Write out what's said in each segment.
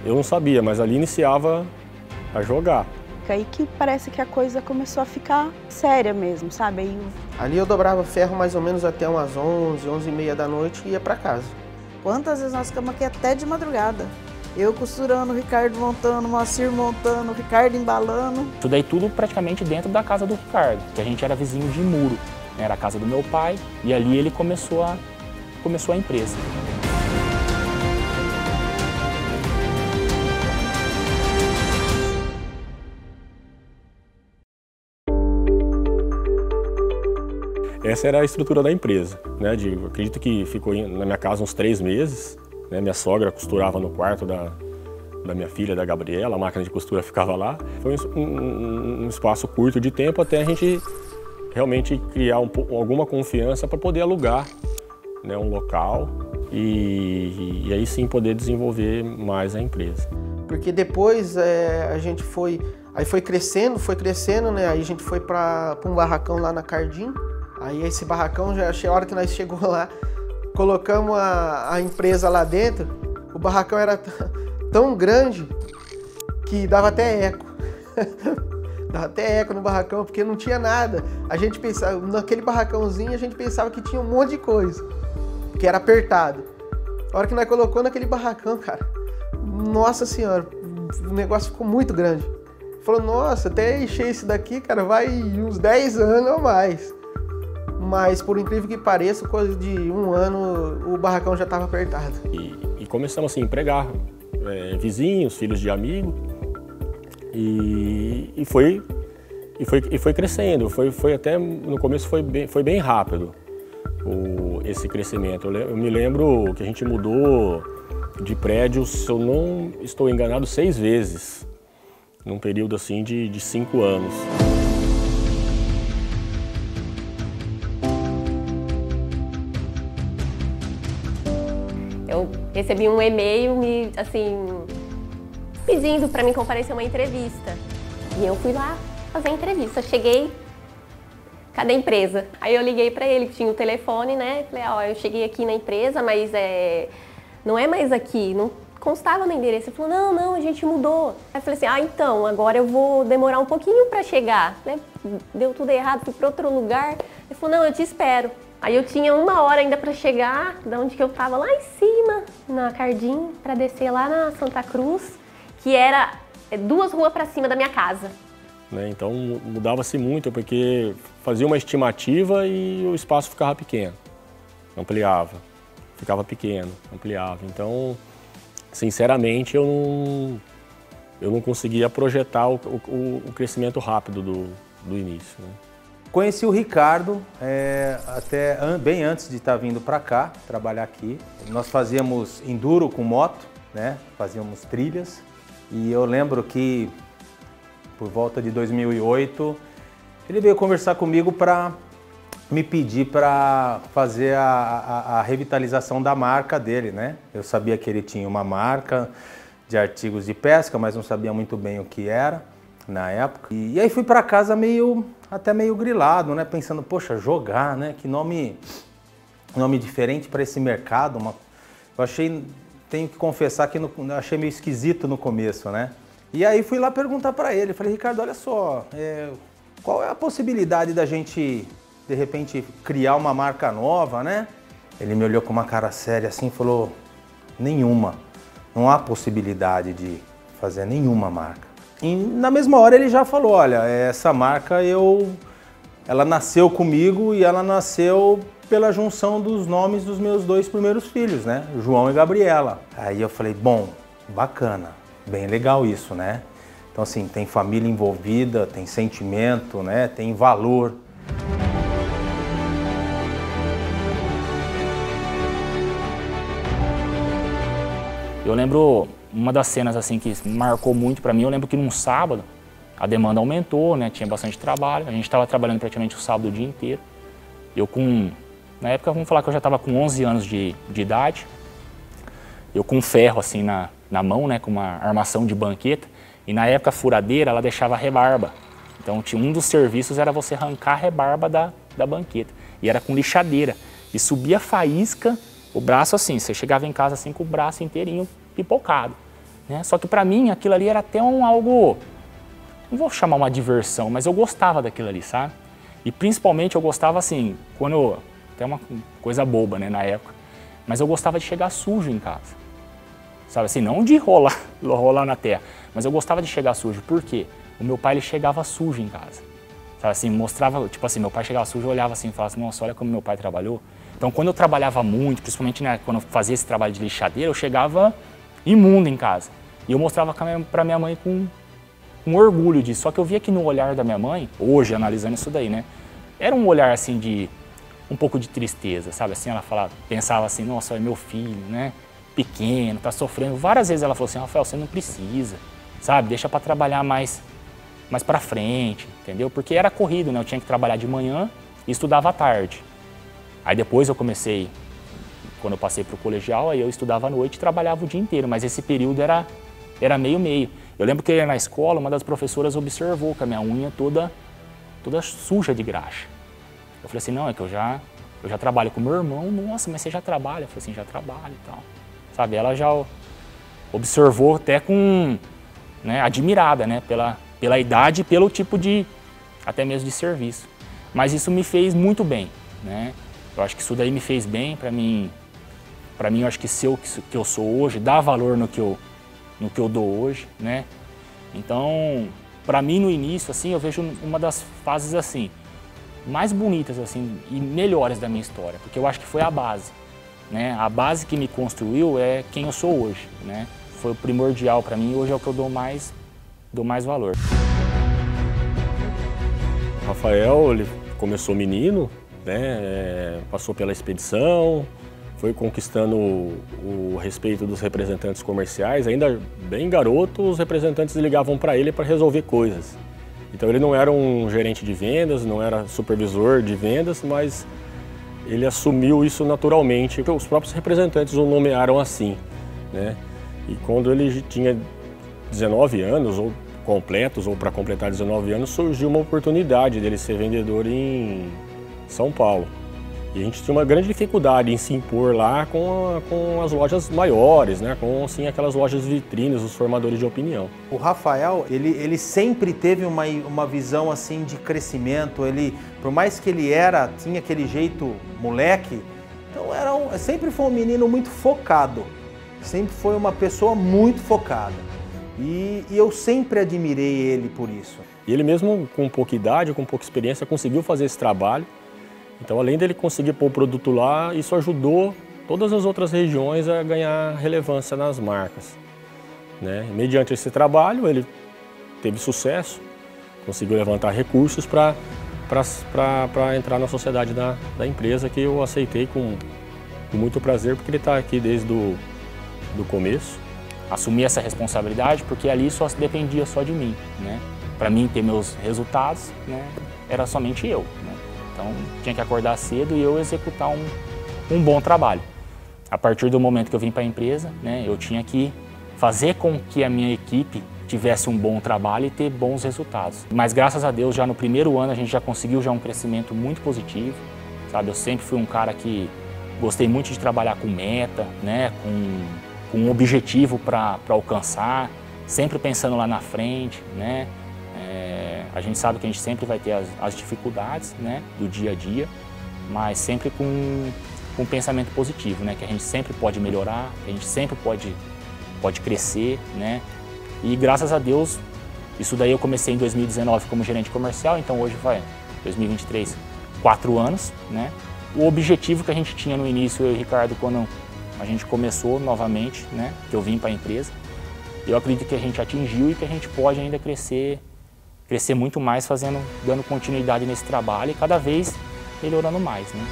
Eu não sabia, mas ali iniciava a jogar. Aí que parece que a coisa começou a ficar séria mesmo, sabe? Aí Ali eu dobrava ferro mais ou menos até umas 11, 11h30 da noite e ia para casa. Quantas vezes nós ficamos aqui até de madrugada? Eu costurando, o Ricardo montando, o Moacir montando, o Ricardo embalando. Isso daí tudo praticamente dentro da casa do Ricardo, que a gente era vizinho de muro. Era a casa do meu pai e ali ele começou a empresa. Essa era a estrutura da empresa, né? Eu acredito que ficou na minha casa uns 3 meses. Né? Minha sogra costurava no quarto da minha filha, da Gabriela, a máquina de costura ficava lá. Foi um espaço curto de tempo até a gente realmente criar alguma confiança para poder alugar, né, um local e aí sim poder desenvolver mais a empresa. Porque depois a gente foi crescendo, né? Aí a gente foi para um barracão lá na Cardim. Aí esse barracão, já achei a hora que nós chegou lá, colocamos a empresa lá dentro, o barracão era tão grande que dava até eco. Dava até eco no barracão, porque não tinha nada. A gente pensava, naquele barracãozinho, a gente pensava que tinha um monte de coisa, que era apertado. A hora que nós colocou naquele barracão, cara, nossa senhora, o negócio ficou muito grande. Falou, nossa, até encher esse daqui, cara, vai uns 10 anos ou mais. Mas, por incrível que pareça, coisa de 1 ano, o barracão já estava apertado. E começamos assim, a empregar vizinhos, filhos de amigos, e foi crescendo. Foi até, no começo foi bem rápido esse crescimento. Eu me lembro que a gente mudou de prédio, se eu não estou enganado, 6 vezes, num período assim de 5 anos. Eu recebi um e-mail pedindo para mim comparecer a uma entrevista. E eu fui lá fazer a entrevista. Cheguei, cadê a empresa? Aí eu liguei para ele, que tinha o telefone, né? Falei, ó, eu cheguei aqui na empresa, mas não é mais aqui, não constava no endereço. Ele falou, não, a gente mudou. Aí eu falei assim, então, agora eu vou demorar um pouquinho para chegar. Deu tudo errado, fui para outro lugar. Ele falou, não, eu te espero. Aí eu tinha 1 hora ainda para chegar, da onde que eu tava, lá em cima, na Cardim, para descer lá na Santa Cruz, que era 2 ruas para cima da minha casa. Né, então mudava-se muito, porque fazia uma estimativa e o espaço ficava pequeno, ampliava, ficava pequeno, ampliava. Então, sinceramente, eu não conseguia projetar o crescimento rápido do início. Né? Conheci o Ricardo até bem antes de estar vindo para cá, trabalhar aqui. Nós fazíamos enduro com moto, né? Fazíamos trilhas. E eu lembro que, por volta de 2008, ele veio conversar comigo para me pedir para fazer a revitalização da marca dele, né? Eu sabia que ele tinha uma marca de artigos de pesca, mas não sabia muito bem o que era na época. E aí fui para casa até meio grilado, né? Pensando, poxa, jogar, né? Que nome diferente para esse mercado. Eu achei, tenho que confessar que eu achei meio esquisito no começo, né? E aí fui lá perguntar para ele, falei, Ricardo, olha só, qual é a possibilidade da gente, de repente, criar uma marca nova, né? Ele me olhou com uma cara séria assim e falou, nenhuma, não há possibilidade de fazer nenhuma marca. E na mesma hora ele já falou, olha, essa marca ela nasceu comigo e ela nasceu pela junção dos nomes dos meus 2 primeiros filhos, né? João e Gabriela. Aí eu falei, bom, bacana, bem legal isso, né? Então assim, tem família envolvida, tem sentimento, né? Tem valor. Eu lembro uma das cenas assim que marcou muito para mim, eu lembro que num sábado a demanda aumentou, né? Tinha bastante trabalho, a gente estava trabalhando praticamente o sábado o dia inteiro. Na época, vamos falar que eu já estava com 11 anos de idade, eu com ferro assim na mão, né? Com uma armação de banqueta, e na época a furadeira ela deixava rebarba. Então um dos serviços era você arrancar a rebarba da banqueta, e era com lixadeira, e subia faísca, o braço assim, você chegava em casa assim com o braço inteirinho pipocado. né? Só que para mim aquilo ali era até algo, não vou chamar uma diversão, mas eu gostava daquilo ali, sabe? E principalmente eu gostava assim, até uma coisa boba, né, na época, mas eu gostava de chegar sujo em casa, sabe assim, não de rolar na terra, mas eu gostava de chegar sujo. Por quê? O meu pai, ele chegava sujo em casa, sabe assim, mostrava, tipo assim, meu pai chegava sujo, eu olhava assim e falava assim, nossa, olha como meu pai trabalhou. Então quando eu trabalhava muito, principalmente, né, quando eu fazia esse trabalho de lixadeira, eu chegava imundo em casa. E eu mostrava para minha mãe com orgulho disso. Só que eu via que no olhar da minha mãe, hoje analisando isso daí, né, era um olhar assim de um pouco de tristeza, sabe? Assim, ela pensava assim, nossa, é meu filho, né, pequeno, tá sofrendo. Várias vezes ela falou assim, Rafael, você não precisa, sabe? Deixa para trabalhar mais para frente, entendeu? Porque era corrido, né? Eu tinha que trabalhar de manhã e estudava à tarde. Aí depois eu comecei, quando eu passei para o colegial, aí eu estudava à noite e trabalhava o dia inteiro, mas esse período era meio-meio. Eu lembro que na escola, uma das professoras observou que a minha unha toda suja de graxa. Eu falei assim, não, é que eu já trabalho com meu irmão. Nossa, mas você já trabalha? Eu falei assim, já trabalho e tal. Sabe, ela já observou até né, admirada, né, pela idade e pelo tipo de, até mesmo de serviço. Mas isso me fez muito bem, né? Eu acho que isso daí me fez bem, para mim eu acho que ser o que eu sou hoje, dá valor no que eu dou hoje, né? Então, para mim no início, assim, eu vejo uma das fases assim, mais bonitas assim e melhores da minha história, porque eu acho que foi a base, né? A base que me construiu é quem eu sou hoje, né? Foi o primordial para mim e hoje é o que eu dou mais valor. O Rafael, ele começou menino, né? Passou pela expedição, foi conquistando o respeito dos representantes comerciais. Ainda bem garoto, os representantes ligavam para ele para resolver coisas. Então ele não era um gerente de vendas, não era supervisor de vendas, mas ele assumiu isso naturalmente. Os próprios representantes o nomearam assim, né? E quando ele tinha 19 anos, ou completos, ou para completar 19 anos, surgiu uma oportunidade dele ser vendedor em São Paulo. E a gente tinha uma grande dificuldade em se impor lá com as lojas maiores, né? Com assim, aquelas lojas vitrines, os formadores de opinião. O Rafael, ele sempre teve uma visão assim de crescimento. Ele, por mais que ele tinha aquele jeito moleque, então sempre foi um menino muito focado. Sempre foi uma pessoa muito focada. E eu sempre admirei ele por isso. E ele mesmo, com pouca idade, com pouca experiência, conseguiu fazer esse trabalho. Então, além dele conseguir pôr o produto lá, isso ajudou todas as outras regiões a ganhar relevância nas marcas, né? Mediante esse trabalho, ele teve sucesso, conseguiu levantar recursos para entrar na sociedade da empresa, que eu aceitei com muito prazer, porque ele está aqui desde do começo. Assumi essa responsabilidade porque ali só dependia só de mim, né? Para mim ter meus resultados, né, era somente eu, né? Então, tinha que acordar cedo e eu executar um bom trabalho. A partir do momento que eu vim para a empresa, né, eu tinha que fazer com que a minha equipe tivesse um bom trabalho e ter bons resultados. Mas, graças a Deus, já no primeiro ano a gente já conseguiu um crescimento muito positivo, sabe? Eu sempre fui um cara que gostei muito de trabalhar com meta, né, com um objetivo para alcançar, sempre pensando lá na frente, né? A gente sabe que a gente sempre vai ter as dificuldades, né, do dia a dia, mas sempre com um pensamento positivo, né, que a gente sempre pode melhorar, que a gente sempre pode crescer, né, e graças a Deus, isso daí eu comecei em 2019 como gerente comercial, então hoje vai 2023, 4 anos, né. O objetivo que a gente tinha no início, eu e o Ricardo, quando a gente começou novamente, né, que eu vim para a empresa, eu acredito que a gente atingiu e que a gente pode ainda crescer muito mais, dando continuidade nesse trabalho e cada vez melhorando mais, né?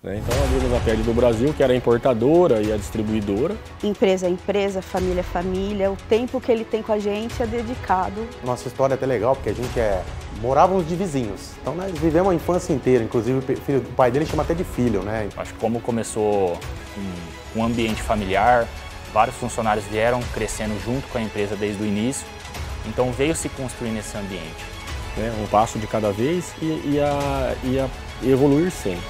Então abrimos a Pele do Brasil, que era a importadora e a distribuidora. Empresa é empresa, família é família, o tempo que ele tem com a gente é dedicado. Nossa história é até legal, porque a gente morávamos de vizinhos, então nós vivemos a infância inteira, inclusive o pai dele chama até de filho, né? Acho que como começou um ambiente familiar, vários funcionários vieram crescendo junto com a empresa desde o início, então veio se construir nesse ambiente. Um passo de cada vez e a evoluir sempre.